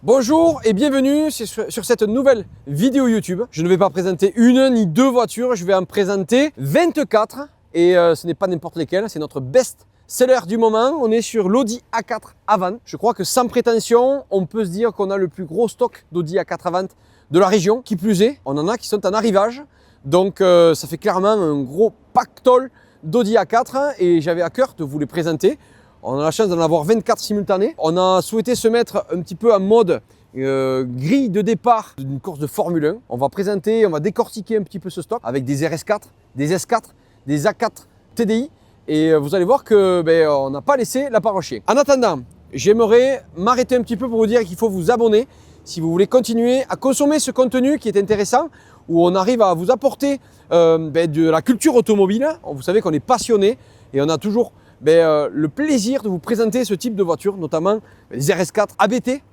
Bonjour et bienvenue sur cette nouvelle vidéo YouTube. Je ne vais pas présenter une ni deux voitures, je vais en présenter 24 et ce n'est pas n'importe lesquelles, c'est notre best-seller du moment. On est sur l'Audi A4 Avant. Je crois que sans prétention, on peut se dire qu'on a le plus gros stock d'Audi A4 Avant de la région. Qui plus est, on en a qui sont en arrivage. Donc ça fait clairement un gros pactole d'Audi A4 et j'avais à cœur de vous les présenter. On a la chance d'en avoir 24 simultanés. On a souhaité se mettre un petit peu en mode grille de départ d'une course de Formule 1. On va présenter, on va décortiquer un petit peu ce stock avec des RS4, des S4, des A4 TDI. Et vous allez voir que on n'a pas laissé la part au chien. En attendant, j'aimerais m'arrêter un petit peu pour vous dire qu'il faut vous abonner si vous voulez continuer à consommer ce contenu qui est intéressant, où on arrive à vous apporter de la culture automobile. Vous savez qu'on est passionné et on a toujours le plaisir de vous présenter ce type de voiture, notamment les RS4 ABT.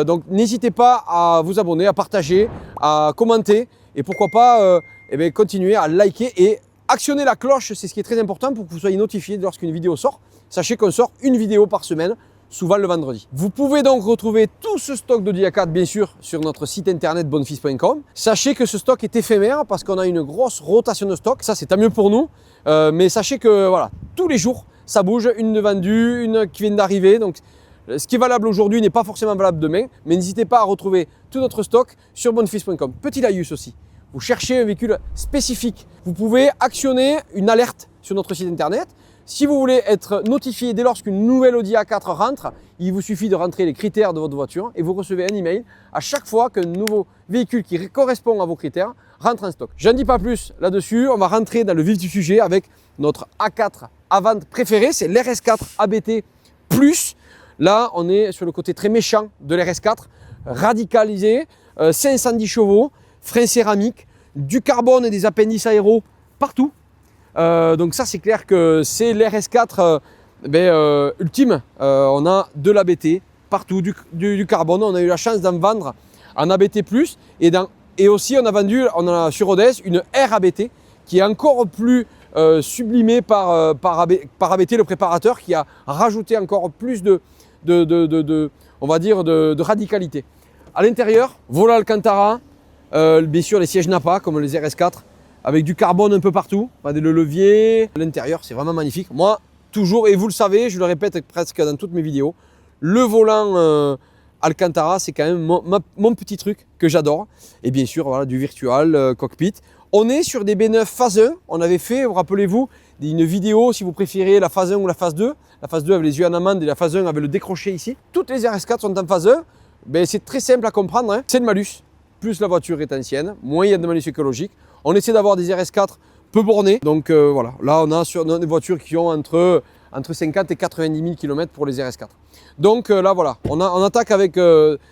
Donc n'hésitez pas à vous abonner, à partager, à commenter et pourquoi pas continuer à liker et actionner la cloche. C'est ce qui est très important pour que vous soyez notifié lorsqu'une vidéo sort. Sachez qu'on sort une vidéo par semaine, souvent le vendredi. Vous pouvez donc retrouver tout ce stock d'Audi A4 bien sûr sur notre site internet bonfils.com. Sachez que ce stock est éphémère parce qu'on a une grosse rotation de stock. Ça c'est tant mieux pour nous, mais sachez que voilà, tous les jours ça bouge, une de vendue, une qui vient d'arriver. Donc, ce qui est valable aujourd'hui n'est pas forcément valable demain. Mais n'hésitez pas à retrouver tout notre stock sur bonfils.com. Petit laïus aussi. Vous cherchez un véhicule spécifique. Vous pouvez actionner une alerte sur notre site internet. Si vous voulez être notifié dès lors qu'une nouvelle Audi A4 rentre, il vous suffit de rentrer les critères de votre voiture et vous recevez un email à chaque fois qu'un nouveau véhicule qui correspond à vos critères rentre en stock. J'en dis pas plus là-dessus. On va rentrer dans le vif du sujet avec notre A4 Avant préféré, c'est l'RS4 ABT+. Là, on est sur le côté très méchant de l'RS4, radicalisé, 510 chevaux, frein céramique, du carbone et des appendices aéros partout. Donc ça, c'est clair que c'est l'RS4 ultime. On a de l'ABT partout, du carbone. On a eu la chance d'en vendre en ABT+. Et aussi, on a sur Rodez une RABT qui est encore plus sublimé par ABT, le préparateur, qui a rajouté encore plus de radicalité. À l'intérieur, volant Alcantara, bien sûr les sièges Nappa comme les RS4, avec du carbone un peu partout, le levier. À l'intérieur, c'est vraiment magnifique. Moi, toujours, et vous le savez, je le répète presque dans toutes mes vidéos, le volant Alcantara, c'est quand même mon petit truc que j'adore. Et bien sûr, voilà, du virtual cockpit. On est sur des B9 phase 1. On avait fait, rappelez-vous, une vidéo, si vous préférez, la phase 1 ou la phase 2. La phase 2 avait les yeux en amande et la phase 1 avait le décroché ici. Toutes les RS4 sont en phase 1. C'est très simple à comprendre. Hein. C'est le malus. Plus la voiture est ancienne, moins il y a de malus écologique. On essaie d'avoir des RS4 peu bornés. Donc voilà, là on a sur des voitures qui ont entre 50 et 90 000 km pour les RS4. Donc là voilà, on attaque avec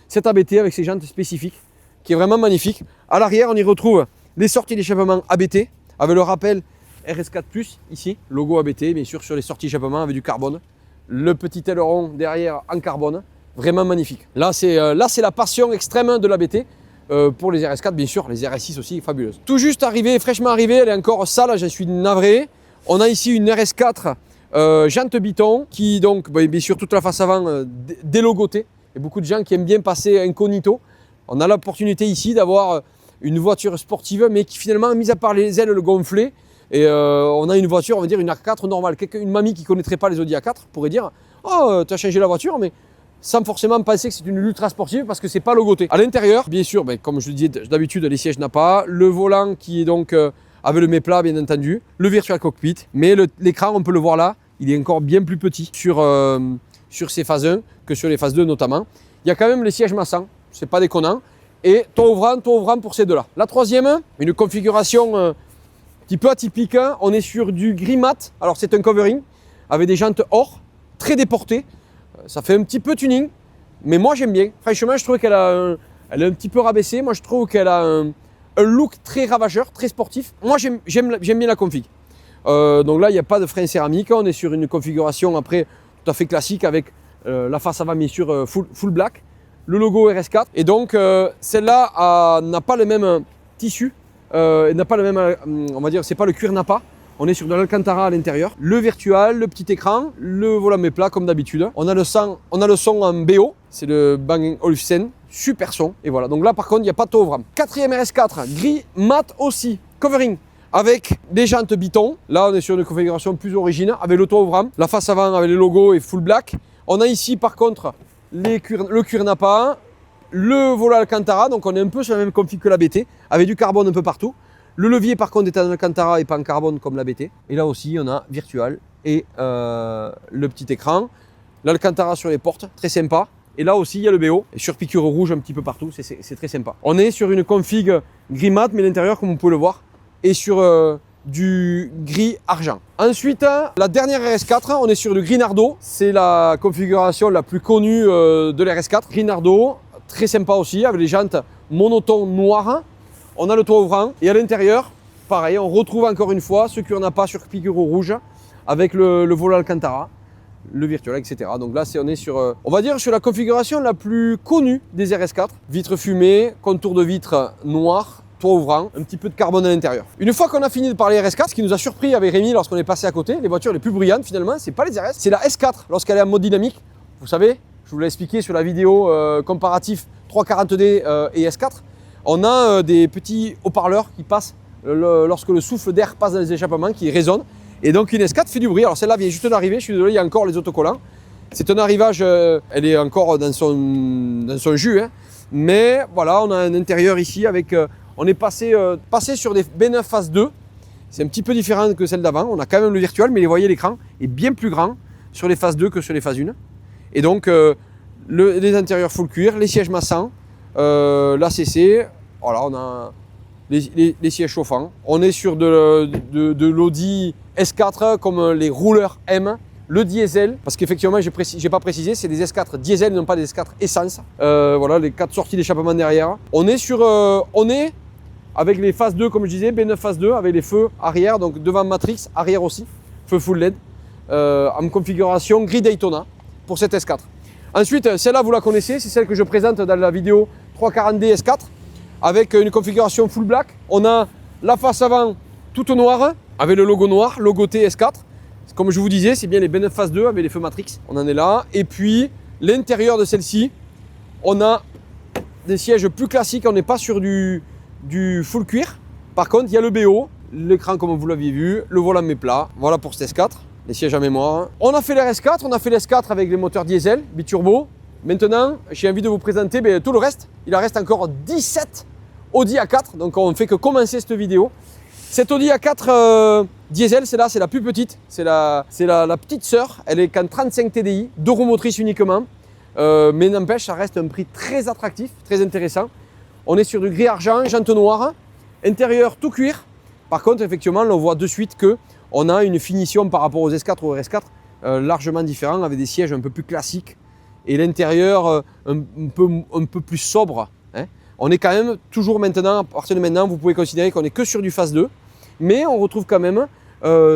cette ABT avec ses jantes spécifiques qui est vraiment magnifique. À l'arrière, on y retrouve les sorties d'échappement ABT avec le rappel RS4+, ici, logo ABT, bien sûr sur les sorties d'échappement avec du carbone. Le petit aileron derrière en carbone, vraiment magnifique. Là c'est la passion extrême de l'ABT pour les RS4, bien sûr, les RS6 aussi, fabuleuses. Tout juste arrivée, fraîchement arrivée, elle est encore sale, j'en suis navré. On a ici une RS4 jante biton qui donc, bien sûr, toute la face avant délogotée. Il y a beaucoup de gens qui aiment bien passer incognito. On a l'opportunité ici d'avoir une voiture sportive, mais qui finalement, mis à part les ailes gonflées, et on a une voiture, on va dire une A4 normale. Une mamie qui ne connaîtrait pas les Audi A4 pourrait dire « Oh, tu as changé la voiture », mais sans forcément penser que c'est une ultra sportive parce que c'est pas logoté. À l'intérieur, bien sûr, comme je le disais d'habitude, les sièges Nappa, le volant qui est donc avec le mets-plat bien entendu, le virtual cockpit, mais l'écran, on peut le voir là, il est encore bien plus petit sur ces phases 1 que sur les phases 2 notamment. Il y a quand même les sièges massants, c'est pas déconnant, et toit ouvrant pour ces deux-là. La troisième, une configuration un petit peu atypique, on est sur du gris mat, alors c'est un covering avec des jantes or, très déportées. Ça fait un petit peu tuning, mais moi j'aime bien. Franchement, je trouve qu'elle elle est un petit peu rabaissée. Moi, je trouve qu'elle a un look très ravageur, très sportif. Moi, j'aime bien la config. Donc là, il n'y a pas de frein céramique. On est sur une configuration après tout à fait classique avec la face avant, bien sûr, full black. Le logo RS4. Et donc, celle-là n'a pas le même tissu. N'a pas le même, on va dire, c'est pas le cuir Nappa. On est sur de l'Alcantara à l'intérieur, le virtual, le petit écran, le volant mais plat comme d'habitude. On a le son en BO, c'est le Bang & Olufsen, super son. Et voilà, donc là par contre il n'y a pas de taux RAM. 4e RS4, gris mat aussi, covering. Avec des jantes Biton, là on est sur une configuration plus originale, avec le toit ouvrant, la face avant avec les logos et full black. On a ici par contre le cuir Napa, le volant Alcantara, donc on est un peu sur la même config que la BT, avec du carbone un peu partout. Le levier par contre est en Alcantara et pas en carbone comme la BT. Et là aussi on a virtual et le petit écran. L'Alcantara sur les portes, très sympa. Et là aussi il y a le BO, et sur piqûre rouge un petit peu partout, c'est très sympa. On est sur une config gris mat, mais l'intérieur comme vous pouvez le voir est sur du gris argent. Ensuite, la dernière RS4, on est sur du gris Nardo. C'est la configuration la plus connue de l'RS4. Gris Nardo, très sympa aussi, avec les jantes monotone noires. On a le toit ouvrant et à l'intérieur, pareil, on retrouve encore une fois ce qu'on n'a pas sur piqûre rouge avec le volant Alcantara, le virtual, etc. Donc là, on est sur, on va dire, sur la configuration la plus connue des RS4. Vitres fumées, contour de vitre noir, toit ouvrant, un petit peu de carbone à l'intérieur. Une fois qu'on a fini de parler RS4, ce qui nous a surpris avec Rémi lorsqu'on est passé à côté, les voitures les plus bruyantes finalement, c'est pas les RS, c'est la S4 lorsqu'elle est en mode dynamique. Vous savez, je vous l'ai expliqué sur la vidéo comparatif 340D et S4. On a des petits haut-parleurs qui passent lorsque le souffle d'air passe dans les échappements, qui résonnent. Et donc une S4 fait du bruit. Alors celle-là vient juste d'arriver, je suis désolé, il y a encore les autocollants. C'est un arrivage, elle est encore dans son jus. Hein. Mais voilà, on a un intérieur ici avec... on est passé sur des B9 phase 2. C'est un petit peu différent que celle d'avant. On a quand même le virtual, mais vous voyez, l'écran est bien plus grand sur les phases 2 que sur les phases 1. Et donc les intérieurs full cuir, les sièges massants, l'ACC, voilà, on a les sièges chauffants. On est sur de l'Audi S4 comme les rouleurs M, le diesel, parce qu'effectivement, j'ai pas précisé, c'est des S4 diesel, non pas des S4 essence. Voilà, les 4 sorties d'échappement derrière. On est avec les phases 2, comme je disais, B9 phase 2, avec les feux arrière, donc devant Matrix, arrière aussi, feu full LED, en configuration gris Daytona pour cette S4. Ensuite, celle-là, vous la connaissez, c'est celle que je présente dans la vidéo 340D S4, avec une configuration full black. On a la face avant toute noire, avec le logo noir, logo T S4. Comme je vous disais, c'est bien les B9 phase 2 avec les feux Matrix, on en est là. Et puis, l'intérieur de celle-ci, on a des sièges plus classiques, on n'est pas sur du full cuir. Par contre, il y a le BO, l'écran comme vous l'aviez vu, le volant mais plat. Voilà pour cette S4, les sièges à mémoire. On a fait l'RS4, on a fait l'S4 avec les moteurs diesel, biturbo. Maintenant, j'ai envie de vous présenter tout le reste. Il en reste encore 17 Audi A4, donc on ne fait que commencer cette vidéo. Cette Audi A4 diesel, c'est la plus petite, c'est la petite sœur. Elle est qu'en 35 TDI, 2 roues motrices uniquement. Mais n'empêche, ça reste un prix très attractif, très intéressant. On est sur du gris argent, jantes noires, intérieur tout cuir. Par contre, effectivement, on voit de suite qu'on a une finition par rapport aux S4 ou aux RS4 largement différent, avec des sièges un peu plus classiques et l'intérieur un peu plus sobre. Hein. On est quand même toujours maintenant, à partir de maintenant, vous pouvez considérer qu'on n'est que sur du phase 2, mais on retrouve quand même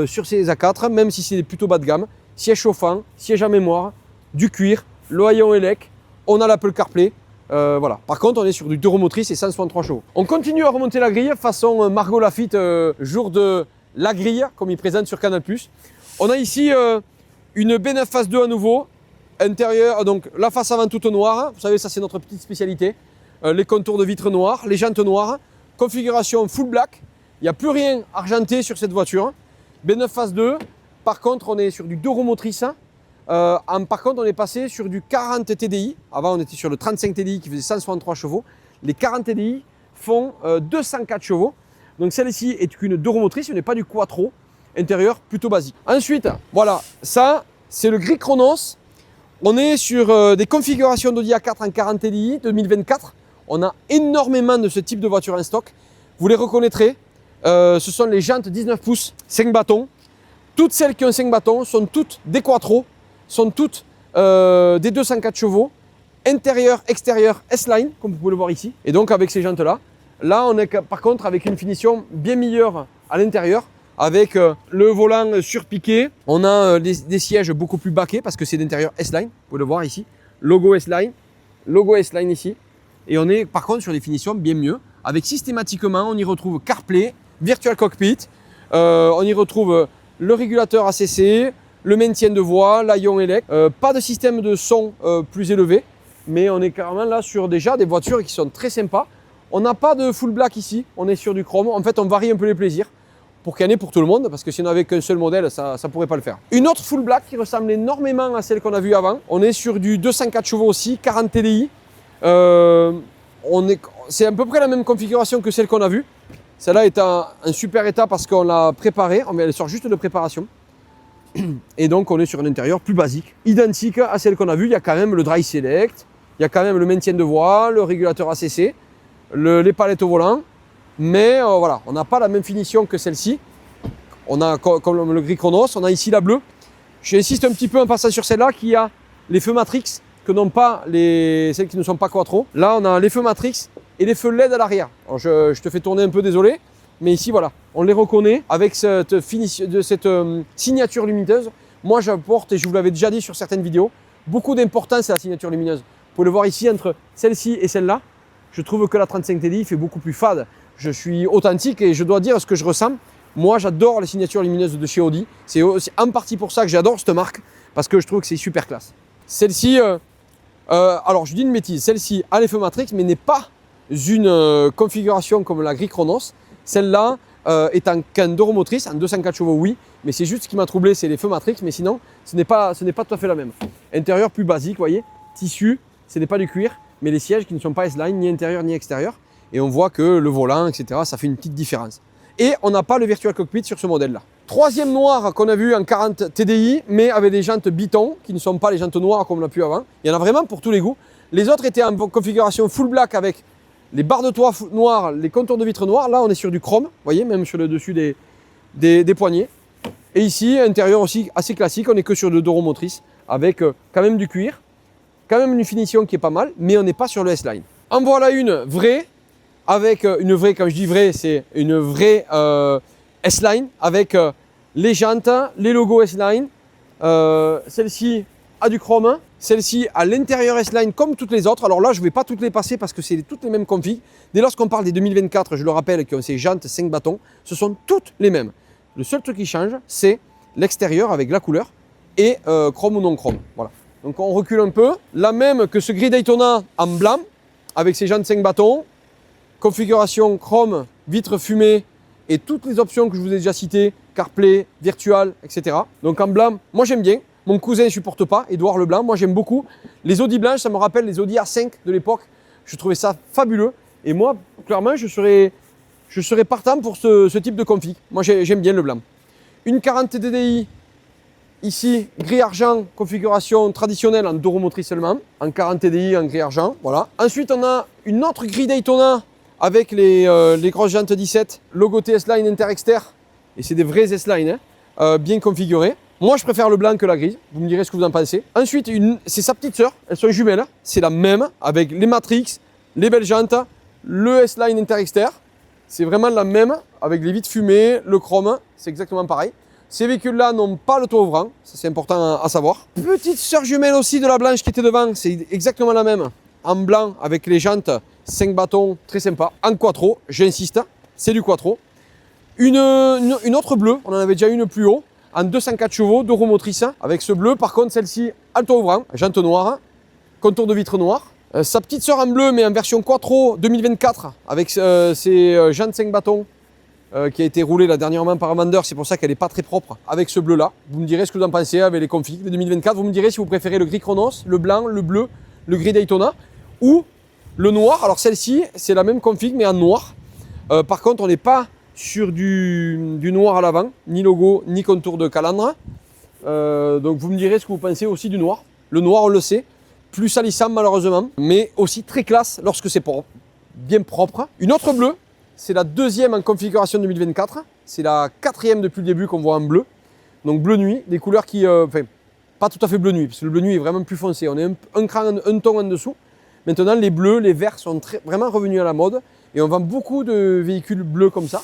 sur ces A4, même si c'est plutôt bas de gamme, siège chauffant, siège à mémoire, du cuir, l'Oyon Elec, on a l'Apple CarPlay. Voilà. Par contre, on est sur du 2 roues motrices et 163 chevaux. On continue à remonter la grille façon Margot Lafitte, jour de la grille, comme il présente sur Canal+. On a ici une B9 phase 2 à nouveau, intérieur, donc la face avant toute noire. Vous savez, ça c'est notre petite spécialité. Les contours de vitres noires, les jantes noires, configuration full black. Il n'y a plus rien argenté sur cette voiture. B9 phase 2. Par contre, on est sur du 2 roues motrices. Par contre, on est passé sur du 40 TDI. Avant, on était sur le 35 TDI qui faisait 163 chevaux. Les 40 TDI font 204 chevaux. Donc celle-ci est qu'une 2 roues motrices, ce n'est pas du quattro. Intérieur plutôt basique. Ensuite, voilà, ça, c'est le gris Chronos. On est sur des configurations d'Audi A4 en 40 TDI 2024. On a énormément de ce type de voiture en stock. Vous les reconnaîtrez. Ce sont les jantes 19 pouces, 5 bâtons. Toutes celles qui ont 5 bâtons sont toutes des quattro, sont toutes des 204 chevaux. Intérieur, extérieur, S-Line, comme vous pouvez le voir ici. Et donc avec ces jantes-là, là on est par contre avec une finition bien meilleure à l'intérieur. Avec le volant surpiqué, on a des sièges beaucoup plus baquets parce que c'est d'intérieur S-Line, vous pouvez le voir ici. Logo S-Line ici. Et on est par contre sur des finitions bien mieux. Avec systématiquement, on y retrouve CarPlay, Virtual Cockpit, On y retrouve le régulateur ACC, le maintien de voix, l'aïon élect. Pas de système de son plus élevé, mais on est carrément là sur déjà des voitures qui sont très sympas. On n'a pas de full black ici, on est sur du chrome. En fait, on varie un peu les plaisirs pour qu'il y en ait pour tout le monde, parce que si on n'avait qu'un seul modèle, ça ne pourrait pas le faire. Une autre full black qui ressemble énormément à celle qu'on a vue avant. On est sur du 204 chevaux aussi, 40 TDI. C'est à peu près la même configuration que celle qu'on a vue. Celle-là est en super état parce qu'on l'a préparée, elle sort juste de préparation. Et donc on est sur un intérieur plus basique, identique à celle qu'on a vue. Il y a quand même le dry select, il y a quand même le maintien de voix, le régulateur ACC, les palettes au volant. Mais voilà, on n'a pas la même finition que celle-ci. On a comme le gris Chronos, on a ici la bleue. J'insiste un petit peu en passant sur celle-là qui a les feux Matrix que n'ont pas celles qui ne sont pas Quattro. Là, on a les feux Matrix et les feux LED à l'arrière. Je te fais tourner un peu, désolé. Mais ici, voilà, on les reconnaît avec cette signature lumineuse. Moi, j'apporte, et je vous l'avais déjà dit sur certaines vidéos, beaucoup d'importance à la signature lumineuse. Vous pouvez le voir ici, entre celle-ci et celle-là. Je trouve que la 35 TDI fait beaucoup plus fade. Je suis authentique et je dois dire ce que je ressens. Moi, j'adore les signatures lumineuses de chez Audi. C'est en partie pour ça que j'adore cette marque, parce que je trouve que c'est super classe. Celle-ci, alors je dis une bêtise, celle-ci a les feux Matrix, mais n'est pas une configuration comme la gris Chronos. Celle-là est en canne d'euromotrice, en 204 chevaux, oui, mais c'est juste ce qui m'a troublé, c'est les feux Matrix, mais sinon, ce n'est pas tout à fait la même. Intérieur plus basique, vous voyez, tissu, ce n'est pas du cuir, mais les sièges qui ne sont pas S-Line, ni intérieur ni extérieur. Et on voit que le volant, etc., ça fait une petite différence. Et on n'a pas le Virtual Cockpit sur ce modèle-là. Troisième noir qu'on a vu en 40 TDI, mais avec des jantes Biton, qui ne sont pas les jantes noires comme on l'a pu avant. Il y en a vraiment pour tous les goûts. Les autres étaient en configuration full black avec les barres de toit noires, les contours de vitres noirs. Là, on est sur du chrome, vous voyez, même sur le dessus des poignées. Et ici, intérieur aussi assez classique, on n'est que sur de l'euromotrice, avec quand même du cuir, quand même une finition qui est pas mal, mais on n'est pas sur le S-Line. En voilà une vraie, avec une vraie, quand je dis vraie, c'est une vraie S-Line, avec les jantes, les logos S-Line. Celle-ci a du chrome, celle-ci a l'intérieur S-Line comme toutes les autres. Alors là, je ne vais pas toutes les passer parce que c'est toutes les mêmes configs. Dès lors qu'on parle des 2024, je le rappelle, qui ont ces jantes 5 bâtons, ce sont toutes les mêmes. Le seul truc qui change, c'est l'extérieur avec la couleur et chrome ou non chrome. Voilà. Donc on recule un peu. La même que ce gris Daytona en blanc, avec ses jantes 5 bâtons, configuration chrome, vitres fumées et toutes les options que je vous ai déjà citées, CarPlay, Virtual, etc. Donc en blanc, moi j'aime bien. Mon cousin ne supporte pas, Edouard Leblanc. Moi j'aime beaucoup. Les Audi blanches, ça me rappelle les Audi A5 de l'époque. Je trouvais ça fabuleux. Et moi, clairement, je serais partant pour ce type de config. Moi j'aime bien le blanc. Une 40 TDI. Ici, gris-argent, configuration traditionnelle en euromotrice seulement, en 40 TDI en gris-argent, voilà. Ensuite, on a une autre grille Daytona avec les grosses jantes 17, logo S-Line inter-exter, et c'est des vrais S-Line, hein, bien configurés. Moi, je préfère le blanc que la grise, vous me direz ce que vous en pensez. Ensuite, c'est sa petite sœur, elles sont jumelles, c'est la même, avec les Matrix, les belles jantes, le S-Line inter-exter. C'est vraiment la même, avec les vitres fumées, le chrome, c'est exactement pareil. Ces véhicules-là n'ont pas le toit ouvrant, ça c'est important à savoir. Petite sœur jumelle aussi de la blanche qui était devant, c'est exactement la même. En blanc avec les jantes, 5 bâtons, très sympa. En quattro, j'insiste, c'est du quattro. Une autre bleue, on en avait déjà une plus haut, en 204 chevaux, d'euromotrice. Avec ce bleu, par contre celle-ci, en toit ouvrant, jantes noires, contour de vitre noire. Sa petite sœur en bleu, mais en version quattro 2024, avec ses jantes 5 bâtons. Qui a été roulée là dernièrement par un vendeur, c'est pour ça qu'elle n'est pas très propre avec ce bleu là. Vous me direz ce que vous en pensez avec les configs de 2024, vous me direz si vous préférez le gris Chronos, le blanc, le bleu, le gris Daytona ou le noir. Alors celle-ci c'est la même config mais en noir. Par contre on n'est pas sur du noir à l'avant, ni logo, ni contour de calandre. Donc vous me direz ce que vous pensez aussi du noir. Le noir on le sait, plus salissant malheureusement, mais aussi très classe lorsque c'est propre, bien propre. Une autre bleue. C'est la deuxième en configuration 2024. C'est la quatrième depuis le début qu'on voit en bleu. Donc bleu nuit, des couleurs qui... enfin, pas tout à fait bleu nuit, parce que le bleu nuit est vraiment plus foncé. On est un ton en dessous. Maintenant, les bleus, les verts sont vraiment revenus à la mode. Et on vend beaucoup de véhicules bleus comme ça.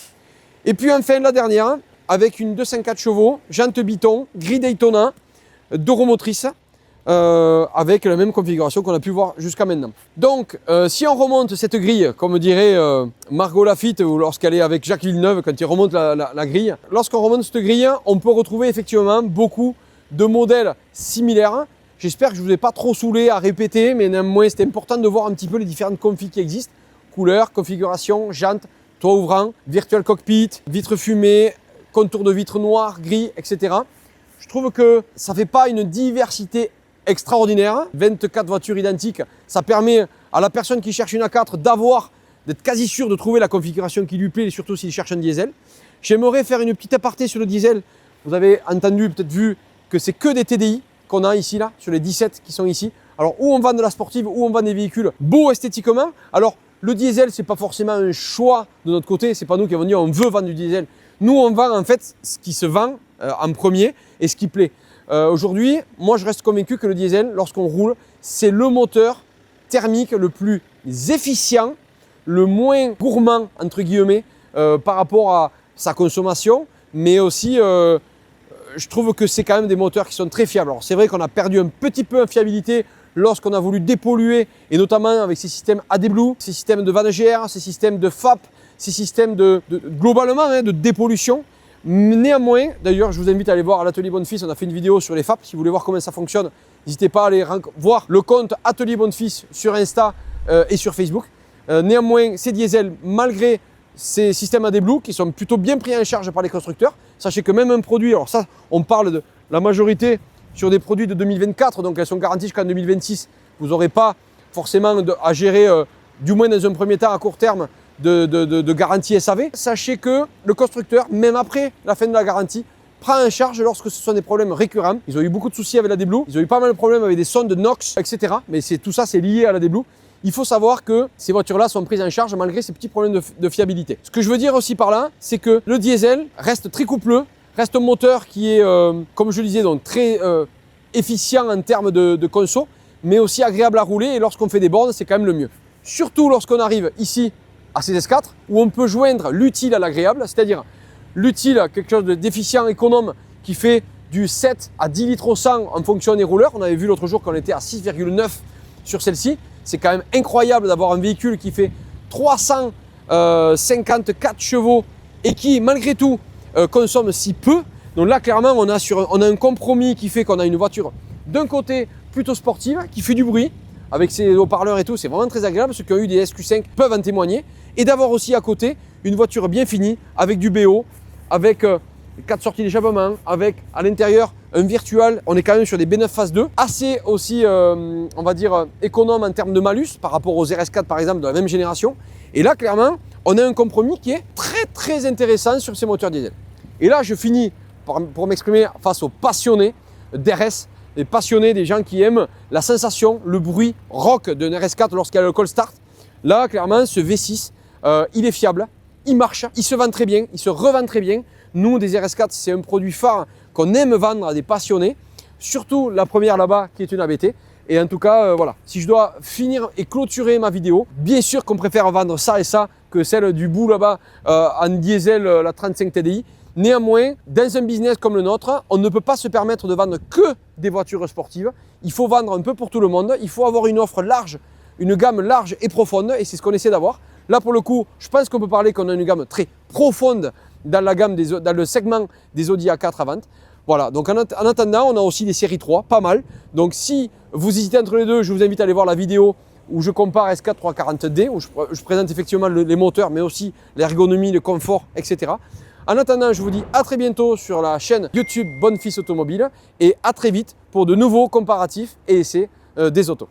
Et puis enfin, la dernière, avec une 204 chevaux, jantes Biton, gris Daytona, d'euromotrice. avec la même configuration qu'on a pu voir jusqu'à maintenant. Donc, si on remonte cette grille, comme dirait Margot Lafitte, ou lorsqu'elle est avec Jacques Villeneuve, quand il remonte la grille, lorsqu'on remonte cette grille, on peut retrouver effectivement beaucoup de modèles similaires. J'espère que je ne vous ai pas trop saoulé à répéter, mais néanmoins, c'est important de voir un petit peu les différentes configs qui existent. Couleurs, configuration, jantes, toit ouvrant, virtual cockpit, vitres fumées, contour de vitres noires, gris, etc. Je trouve que ça ne fait pas une diversité extraordinaire. 24 voitures identiques, ça permet à la personne qui cherche une A4 d'être quasi sûr de trouver la configuration qui lui plaît, et surtout s'il cherche un diesel. J'aimerais faire une petite aparté sur le diesel. Vous avez entendu, peut-être vu, que c'est que des TDI qu'on a ici, là, sur les 17 qui sont ici. Alors, où on vend de la sportive, où on vend des véhicules beaux esthétiquement. Alors, le diesel, c'est pas forcément un choix de notre côté. C'est pas nous qui avons dit on veut vendre du diesel. Nous, on vend en fait ce qui se vend en premier et ce qui plaît. Aujourd'hui, moi, je reste convaincu que le diesel, lorsqu'on roule, c'est le moteur thermique le plus efficient, le moins gourmand, entre guillemets, par rapport à sa consommation, mais aussi, je trouve que c'est quand même des moteurs qui sont très fiables. Alors, c'est vrai qu'on a perdu un petit peu en fiabilité lorsqu'on a voulu dépolluer, et notamment avec ces systèmes AdBlue, ces systèmes de VanGR, ces systèmes de FAP, ces systèmes globalement de dépollution. Néanmoins, d'ailleurs, je vous invite à aller voir à l'Atelier Bonnefils, on a fait une vidéo sur les FAP. Si vous voulez voir comment ça fonctionne, n'hésitez pas à aller voir le compte Atelier Bonnefils sur Insta et sur Facebook. Néanmoins, ces diesels, malgré ces systèmes AdBlue qui sont plutôt bien pris en charge par les constructeurs, sachez que même un produit, alors ça, on parle de la majorité sur des produits de 2024, donc elles sont garanties jusqu'en 2026. Vous n'aurez pas forcément à gérer, du moins dans un premier temps à court terme, de garantie SAV. Sachez que le constructeur, même après la fin de la garantie, prend en charge lorsque ce sont des problèmes récurrents. Ils ont eu beaucoup de soucis avec la AdBlue, ils ont eu pas mal de problèmes avec des sondes de NOx, etc. Mais tout ça, c'est lié à la AdBlue. Il faut savoir que ces voitures-là sont prises en charge malgré ces petits problèmes de fiabilité. Ce que je veux dire aussi par là, c'est que le diesel reste très coupleux, reste un moteur qui est, comme je le disais, donc très efficient en termes de conso, mais aussi agréable à rouler. Et lorsqu'on fait des bornes, c'est quand même le mieux. Surtout lorsqu'on arrive ici à ces S4, où on peut joindre l'utile à l'agréable, c'est-à-dire l'utile, quelque chose d'efficient, économe, qui fait du 7 à 10 litres au 100 en fonction des rouleurs. On avait vu l'autre jour qu'on était à 6,9 sur celle-ci. C'est quand même incroyable d'avoir un véhicule qui fait 354 chevaux et qui, malgré tout, consomme si peu. Donc là, clairement, on a un compromis qui fait qu'on a une voiture d'un côté plutôt sportive, qui fait du bruit, avec ses haut-parleurs et tout, c'est vraiment très agréable. Ceux qui ont eu des SQ5 peuvent en témoigner. Et d'avoir aussi à côté une voiture bien finie, avec du BO, avec 4 sorties d'échappement, avec à l'intérieur un virtual. On est quand même sur des B9 phase 2, assez aussi, on va dire, économe en termes de malus par rapport aux RS4 par exemple de la même génération. Et là, clairement, on a un compromis qui est très très intéressant sur ces moteurs diesel. Et là, je finis pour m'exprimer face aux passionnés d'RS, les passionnés, des gens qui aiment la sensation, le bruit rock d'un RS4 lorsqu'il y a le cold start. Là, clairement, ce V6, il est fiable, il marche, il se vend très bien, il se revend très bien. Nous, des RS4, c'est un produit phare qu'on aime vendre à des passionnés, surtout la première là-bas qui est une ABT. Et en tout cas, voilà, si je dois finir et clôturer ma vidéo, bien sûr qu'on préfère vendre ça et ça que celle du bout là-bas en diesel, la 35 TDI. Néanmoins, dans un business comme le nôtre, on ne peut pas se permettre de vendre que des voitures sportives. Il faut vendre un peu pour tout le monde. Il faut avoir une offre large, une gamme large et profonde, et c'est ce qu'on essaie d'avoir. Là, pour le coup, je pense qu'on peut parler qu'on a une gamme très profonde dans la gamme dans le segment des Audi A4 à vente. Voilà, donc en attendant, on a aussi des séries 3, pas mal. Donc si vous hésitez entre les deux, je vous invite à aller voir la vidéo où je compare S4 340D, où je présente effectivement les moteurs, mais aussi l'ergonomie, le confort, etc. En attendant, je vous dis à très bientôt sur la chaîne YouTube Bonnefils Automobile et à très vite pour de nouveaux comparatifs et essais des autos.